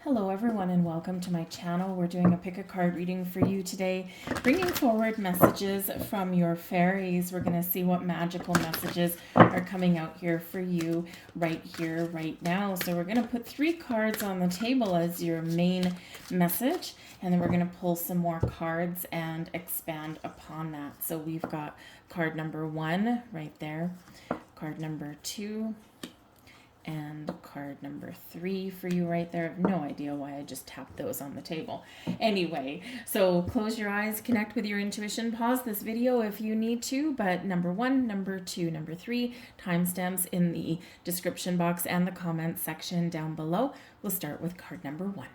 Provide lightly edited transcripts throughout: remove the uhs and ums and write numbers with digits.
Hello everyone and welcome to my channel. We're doing a pick a card reading for you today, bringing forward messages from your fairies. We're going to see what magical messages are coming out here for you right here, right now. So we're going to put 3 cards on the table as your main message, and then we're going to pull some more cards and expand upon that. So we've got card number 1 right there, card number 2, and card number 3 for you right there. I have no idea why I just tapped those on the table. Anyway, so close your eyes, connect with your intuition, pause this video if you need to, but number 1, number 2, number 3, timestamps in the description box and the comments section down below. We'll start with card number 1.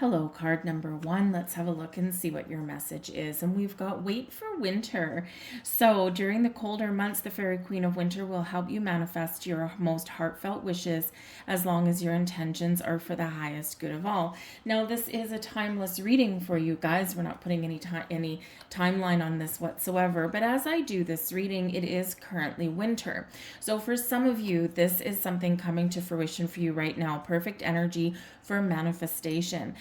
Hello, card number 1. Let's have a look and see what your message is. And we've got wait for winter. So during the colder months, the Fairy Queen of Winter will help you manifest your most heartfelt wishes as long as your intentions are for the highest good of all. Now, this is a timeless reading for you guys. We're not putting any timeline on this whatsoever. But as I do this reading, it is currently winter. So for some of you, this is something coming to fruition for you right now. Perfect energy for manifestation.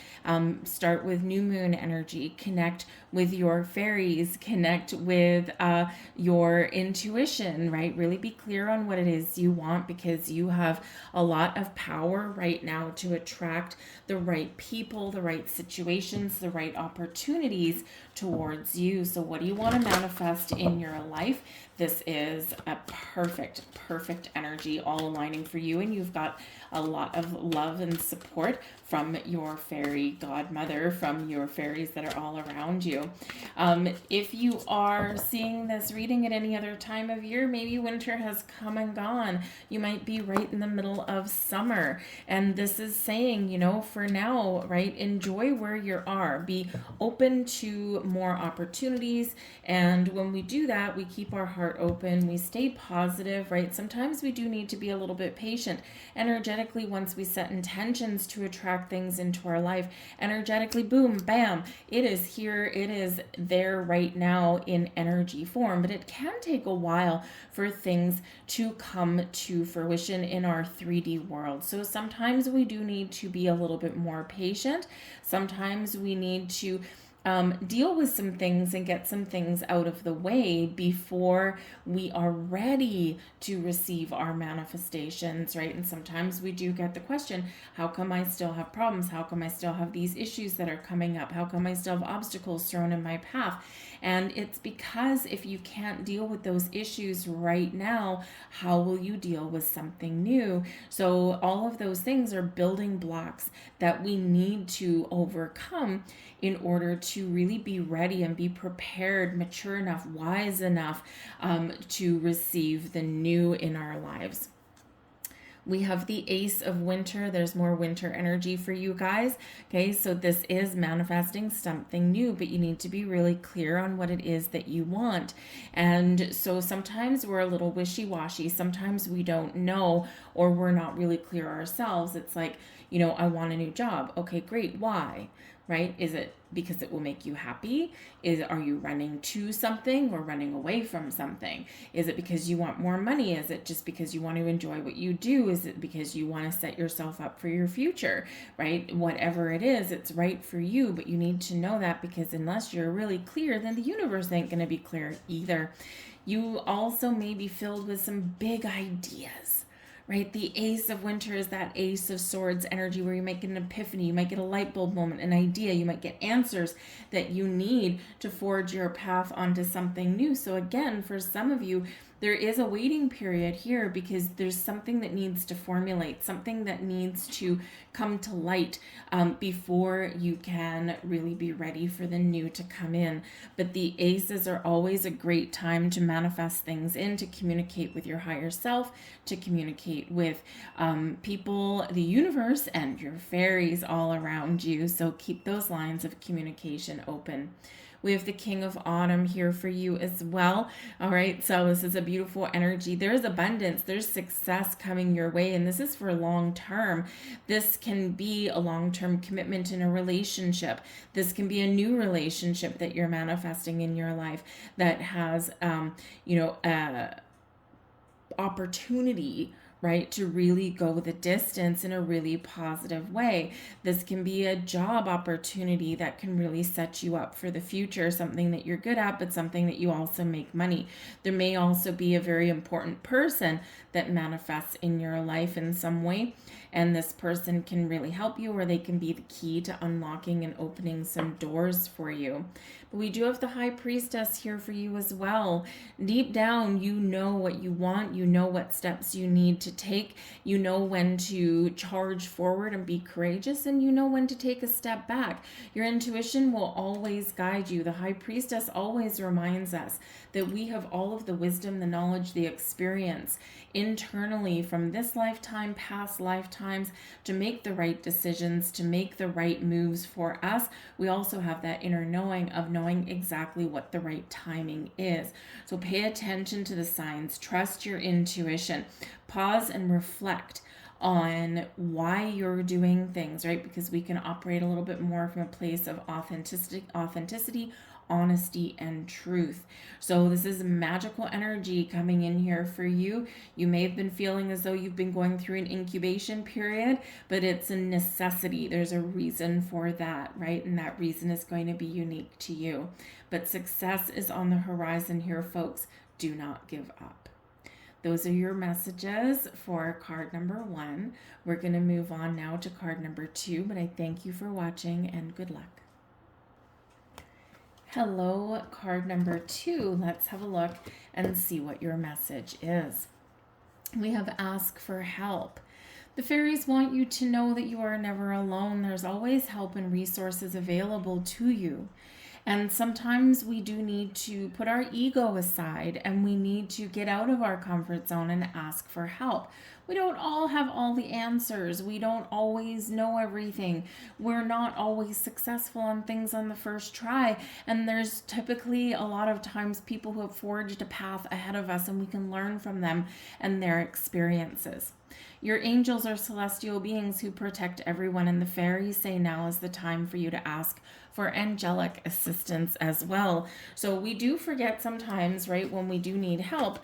Start with new moon energy, connect with your fairies, connect with your intuition, right? Really be clear on what it is you want, because you have a lot of power right now to attract the right people, the right situations, the right opportunities towards you. So what do you want to manifest in your life? This is a perfect energy all aligning for you, and you've got a lot of love and support from your fairy godmother, from your fairies that are all around you. If you are seeing this reading at any other time of year, maybe winter has come and gone. You might be right in the middle of summer, and this is saying, you know, for now, right, enjoy where you are, be open to more opportunities, and when we do that, we keep our heart open, we stay positive, right? Sometimes we do need to be a little bit patient. Energetically, once we set intentions to attract things into our life, energetically, boom, bam, it is here, it is there right now in energy form. But it can take a while for things to come to fruition in our 3D world. So sometimes we do need to be a little bit more patient. Sometimes we need to deal with some things and get some things out of the way before we are ready to receive our manifestations, right? And sometimes we do get the question, how come I still have problems? How come I still have these issues that are coming up? How come I still have obstacles thrown in my path? And it's because if you can't deal with those issues right now, how will you deal with something new? So all of those things are building blocks that we need to overcome in order to really be ready and be prepared, mature enough, wise enough to receive the new in our lives. We have the Ace of Winter. There's more winter energy for you guys. Okay, so this is manifesting something new, but you need to be really clear on what it is that you want. And so sometimes we're a little wishy-washy. Sometimes we don't know, or we're not really clear ourselves. It's like, you know, I want a new job. Okay, great. Why? Right? Is it because it will make you happy? Are you running to something or running away from something? Is it because you want more money? Is it just because you want to enjoy what you do? Is it because you want to set yourself up for your future, right? Whatever it is, it's right for you, but you need to know that, because unless you're really clear, then the universe ain't going to be clear either. You also may be filled with some big ideas. Right? The Ace of Winter is that Ace of Swords energy where you might get an epiphany, you might get a light bulb moment, an idea, you might get answers that you need to forge your path onto something new. So again, for some of you, there is a waiting period here because there's something that needs to formulate, something that needs to come to light before you can really be ready for the new to come in. But the aces are always a great time to manifest things in, to communicate with your higher self, to communicate with people, the universe, and your fairies all around you. So keep those lines of communication open. We have the King of Autumn here for you as well. All right, so this is a beautiful energy. There's abundance, there's success coming your way, and this is for long term. This can be a long-term commitment in a relationship. This can be a new relationship that you're manifesting in your life that has, opportunity right? To really go the distance in a really positive way. This can be a job opportunity that can really set you up for the future, something that you're good at, but something that you also make money. There may also be a very important person that manifests in your life in some way, and this person can really help you, or they can be the key to unlocking and opening some doors for you. But we do have the High Priestess here for you as well. Deep down, you know what you want, you know what steps you need to take, you know when to charge forward and be courageous, and you know when to take a step back. Your intuition will always guide you. The High Priestess always reminds us that we have all of the wisdom, the knowledge, the experience internally from this lifetime, past lifetimes, to make the right decisions, to make the right moves for us. We also have that inner knowing of knowing exactly what the right timing is. So pay attention to the signs, trust your intuition, pause and reflect on why you're doing things, right? Because we can operate a little bit more from a place of authenticity, honesty, and truth. So this is magical energy coming in here for you. You may have been feeling as though you've been going through an incubation period, but it's a necessity. There's a reason for that, right? And that reason is going to be unique to you. But success is on the horizon here, folks. Do not give up. Those are your messages for card number 1. We're going to move on now to card number 2, but I thank you for watching and good luck. Hello, card number 2. Let's have a look and see what your message is. We have ask for help. The fairies want you to know that you are never alone. There's always help and resources available to you. And sometimes we do need to put our ego aside and we need to get out of our comfort zone and ask for help. We don't all have all the answers. We don't always know everything. We're not always successful on things on the first try. And there's typically a lot of times people who have forged a path ahead of us, and we can learn from them and their experiences. Your angels are celestial beings who protect everyone, and the fairies say now is the time for you to ask for angelic assistance as well. So we do forget sometimes, right, when we do need help,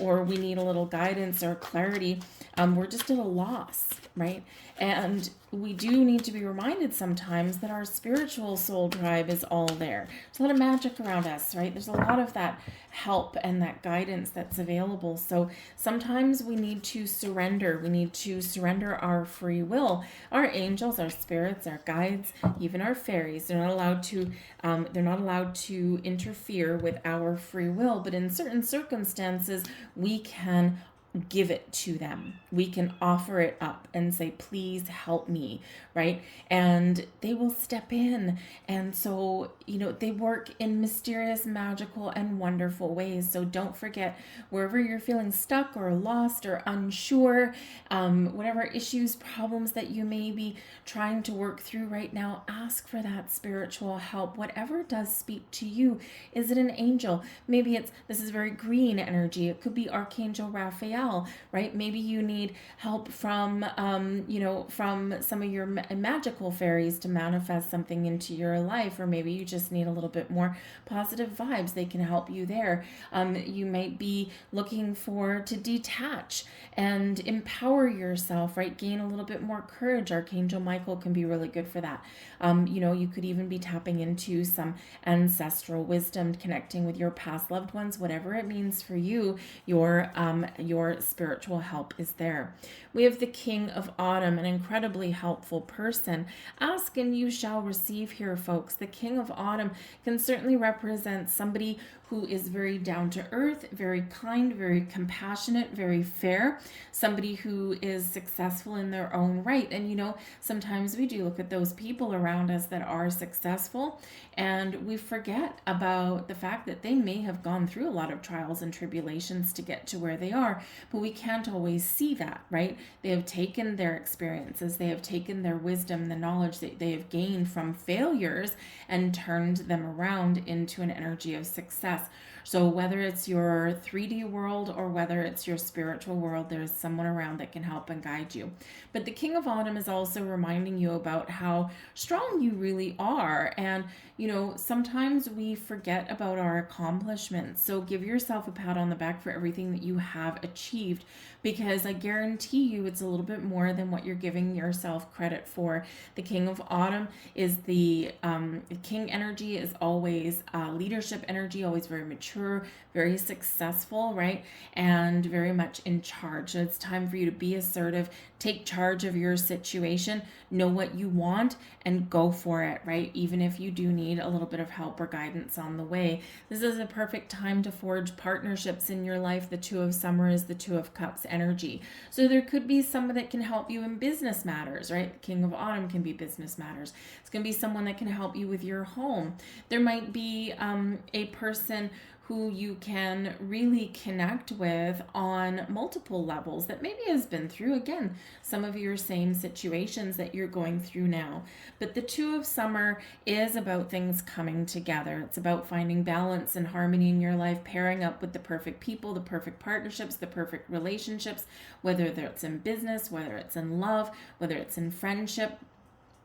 or we need a little guidance or clarity, we're just at a loss, right? And we do need to be reminded sometimes that our spiritual soul tribe is all there. There's a lot of magic around us, right? There's a lot of that help and that guidance that's available. So sometimes we need to surrender. We need to surrender our free will. Our angels, our spirits, our guides, even our fairies, they're not allowed to interfere with our free will. But in certain circumstances, we can give it to them. We can offer it up and say, please help me, right? And they will step in. And so, they work in mysterious, magical, and wonderful ways. So don't forget, wherever you're feeling stuck or lost or unsure, whatever issues, problems that you may be trying to work through right now, ask for that spiritual help. Whatever does speak to you. Is it an angel? Maybe this is very green energy. It could be Archangel Raphael, right? Maybe you need help from, from some of your magical fairies to manifest something into your life, or maybe you just need a little bit more positive vibes. They can help you there. You might be looking to detach and empower yourself, right? Gain a little bit more courage. Archangel Michael can be really good for that. You could even be tapping into some ancestral wisdom, connecting with your past loved ones, whatever it means for you. Your spiritual help is there. We have the King of Autumn, an incredibly helpful person. Ask and you shall receive here, folks. The King of Autumn can certainly represent somebody who is very down to earth, very kind, very compassionate, very fair, somebody who is successful in their own right. And sometimes we do look at those people around us that are successful and we forget about the fact that they may have gone through a lot of trials and tribulations to get to where they are, but we can't always see that, right? They have taken their experiences, they have taken their wisdom, the knowledge that they have gained from failures and turned them around into an energy of success. So whether it's your 3D world or whether it's your spiritual world, there's someone around that can help and guide you. But the King of Autumn is also reminding you about how strong you really are. And, sometimes we forget about our accomplishments. So give yourself a pat on the back for everything that you have achieved, because I guarantee you it's a little bit more than what you're giving yourself credit for. The King of Autumn is the King energy is always leadership energy, always very mature, very successful, right? And very much in charge. So it's time for you to be assertive, take charge of your situation, know what you want, and go for it, right? Even if you do need a little bit of help or guidance on the way. This is a perfect time to forge partnerships in your life. The Two of Summer is the Two of Cups energy. So there could be someone that can help you in business matters, right? The King of Autumn can be business matters. It's going to be someone that can help you with your home. There might be a person who you can really connect with on multiple levels that maybe has been through, again, some of your same situations that you're going through now. But the Two of Summer is about things coming together. It's about finding balance and harmony in your life, pairing up with the perfect people, the perfect partnerships, the perfect relationships, whether it's in business, whether it's in love, whether it's in friendship,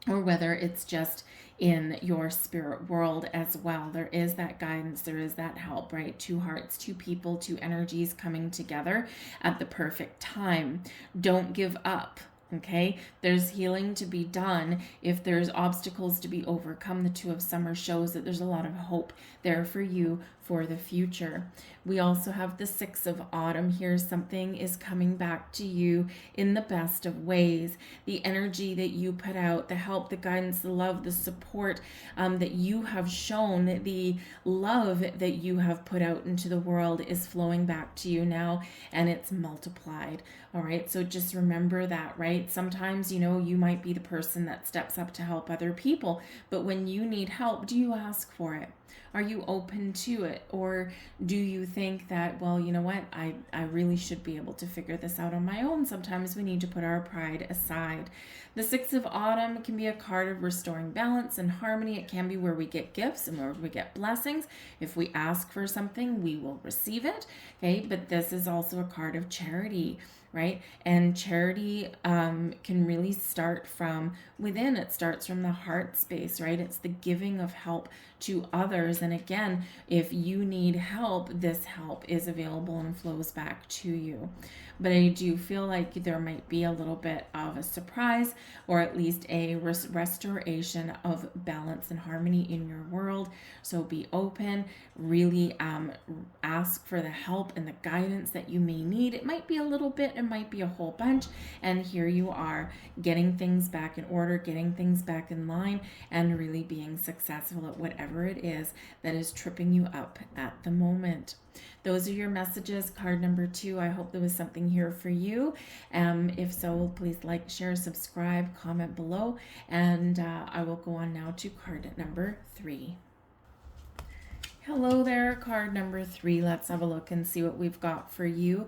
or whether it's just in your spirit world as well. There is that guidance, there is that help, right? Two hearts, two people, two energies coming together at the perfect time. Don't give up. Okay, there's healing to be done. If there's obstacles to be overcome, the Two of Summer shows that there's a lot of hope there for you for the future. We also have the Six of Autumn here. Something is coming back to you in the best of ways. The energy that you put out, the help, the guidance, the love, the support that you have shown, the love that you have put out into the world is flowing back to you now, and it's multiplied. All right, so just remember that, right? Sometimes, you might be the person that steps up to help other people, but when you need help, do you ask for it? Are you open to it? Or do you think that, well, you know what, I really should be able to figure this out on my own? Sometimes we need to put our pride aside. The Six of Autumn can be a card of restoring balance and harmony. It can be where we get gifts and where we get blessings. If we ask for something, we will receive it. Okay, but this is also a card of charity, right? And charity can really start from within. It starts from the heart space, right? It's the giving of help to others. And again, if you need help, this help is available and flows back to you. But I do feel like there might be a little bit of a surprise, or at least a restoration of balance and harmony in your world. So be open, really ask for the help and the guidance that you may need. It might be a little bit, it might be a whole bunch. And here you are, getting things back in order, getting things back in line, and really being successful at whatever it is that is tripping you up at the moment. Those are your messages. Card number 2. I hope there was something here for you. If so, please like, share, subscribe, comment below, and I will go on now to card number 3. Hello there, card number 3. Let's have a look and see what we've got for you.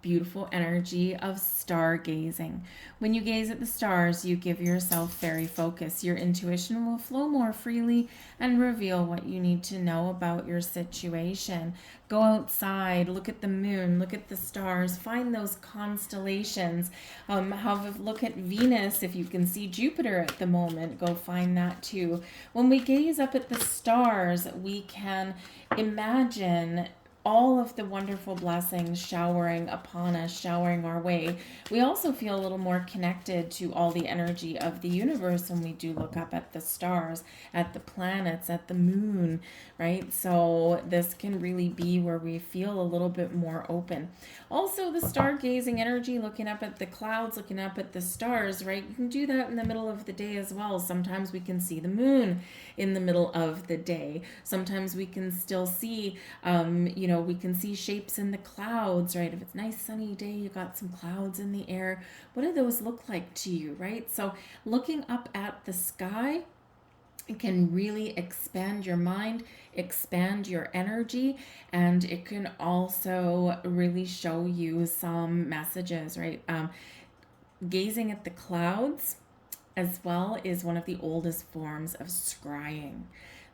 Beautiful energy of stargazing. When you gaze at the stars, you give yourself fairy focus. Your intuition will flow more freely and reveal what you need to know about your situation. Go outside, look at the moon, look at the stars, find those constellations. Have a look at Venus. If you can see Jupiter at the moment, go find that too. When we gaze up at the stars, we can imagine all of the wonderful blessings showering upon us, showering our way. We also feel a little more connected to all the energy of the universe when we do look up at the stars, at the planets, at the moon, right? So this can really be where we feel a little bit more open. Also, the stargazing energy, looking up at the clouds, looking up at the stars, right? You can do that in the middle of the day as well. Sometimes we can see the moon in the middle of the day. Sometimes we can still see, we can see shapes in the clouds, right? If it's a nice sunny day, you got some clouds in the air. What do those look like to you, right? So looking up at the sky, it can really expand your mind, expand your energy, and it can also really show you some messages, right? Gazing at the clouds as well is one of the oldest forms of scrying.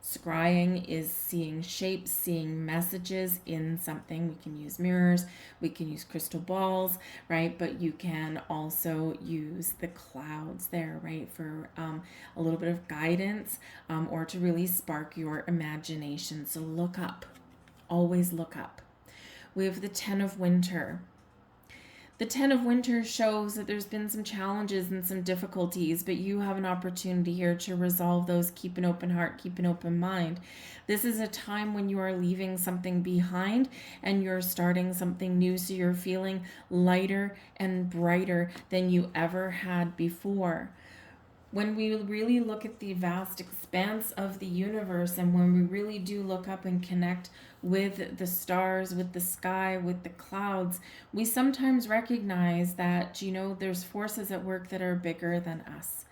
Scrying is seeing shapes, seeing messages in something. We can use mirrors, we can use crystal balls, right? But you can also use the clouds there, right? For a little bit of guidance, or to really spark your imagination. So look up, always look up. We have the 10 of Winter. The 10 of Winter shows that there's been some challenges and some difficulties, but you have an opportunity here to resolve those. Keep an open heart, keep an open mind. This is a time when you are leaving something behind and you're starting something new, so you're feeling lighter and brighter than you ever had before. When we really look at the vast expanse of the universe, and when we really do look up and connect with the stars, with the sky, with the clouds, we sometimes recognize that, there's forces at work that are bigger than us.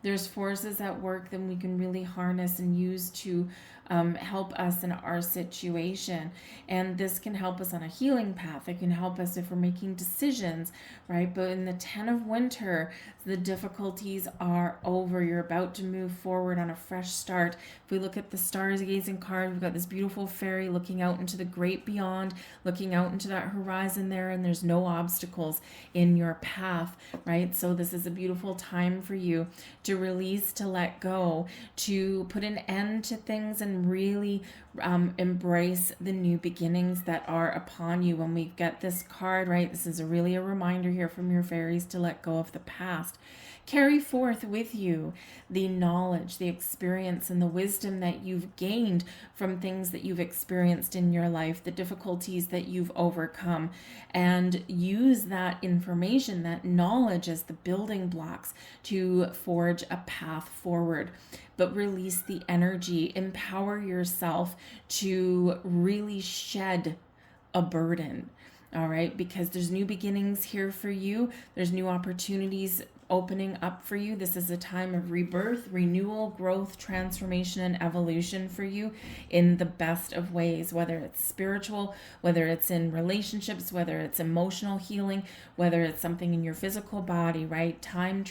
There's forces at work that we can really harness and use to help us in our situation. And this can help us on a healing path. It can help us if we're making decisions, right? But in the 10 of Winter, the difficulties are over. You're about to move forward on a fresh start. If we look at the stars gazing card, we've got this beautiful fairy looking out into the great beyond, looking out into that horizon there, and there's no obstacles in your path, right? So this is a beautiful time for you to release, to let go, to put an end to things, and really embrace the new beginnings that are upon you. When we get this card, right, this is really a reminder here from your fairies to let go of the past. Carry forth with you the knowledge, the experience, and the wisdom that you've gained from things that you've experienced in your life, the difficulties that you've overcome, and use that information, that knowledge, as the building blocks to forge a path forward. But release the energy, empower yourself to really shed a burden. All right, because there's new beginnings here for you. There's new opportunities opening up for you. This is a time of rebirth, renewal, growth, transformation, and evolution for you in the best of ways, whether it's spiritual, whether it's in relationships, whether it's emotional healing, whether it's something in your physical body, right? It's time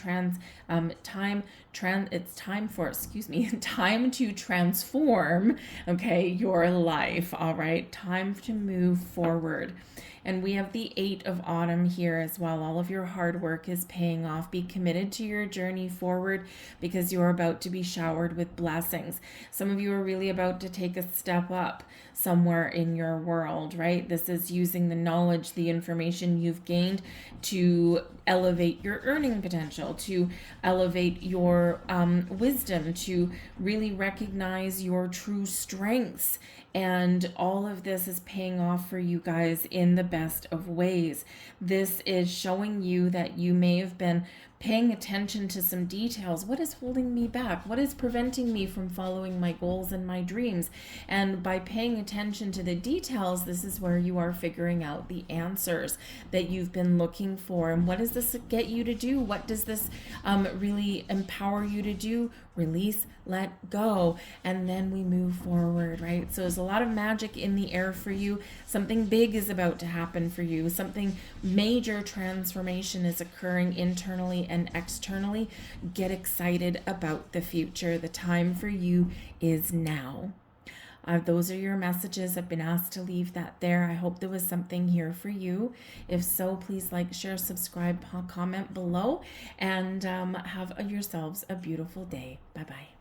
to transform, okay, your life, all right? Time to move forward. And we have the 8 of Autumn here as well. All of your hard work is paying off. Be committed to your journey forward, because you're about to be showered with blessings. Some of you are really about to take a step up somewhere in your world, right? This is using the knowledge, the information you've gained to elevate your earning potential, to elevate your wisdom, to really recognize your true strengths. And all of this is paying off for you guys in the best of ways. This is showing you that you may have been paying attention to some details. What is holding me back? What is preventing me from following my goals and my dreams? And by paying attention to the details, this is where you are figuring out the answers that you've been looking for. And what does this get you to do? What does this really empower you to do? Release, let go, and then we move forward, right? So there's a lot of magic in the air for you. Something big is about to happen for you. Something major transformation is occurring internally and externally. Get excited about the future. The time for you is now. Those are your messages. I've been asked to leave that there. I hope there was something here for you. If so, please like, share, subscribe, comment below, and have yourselves a beautiful day. Bye-bye.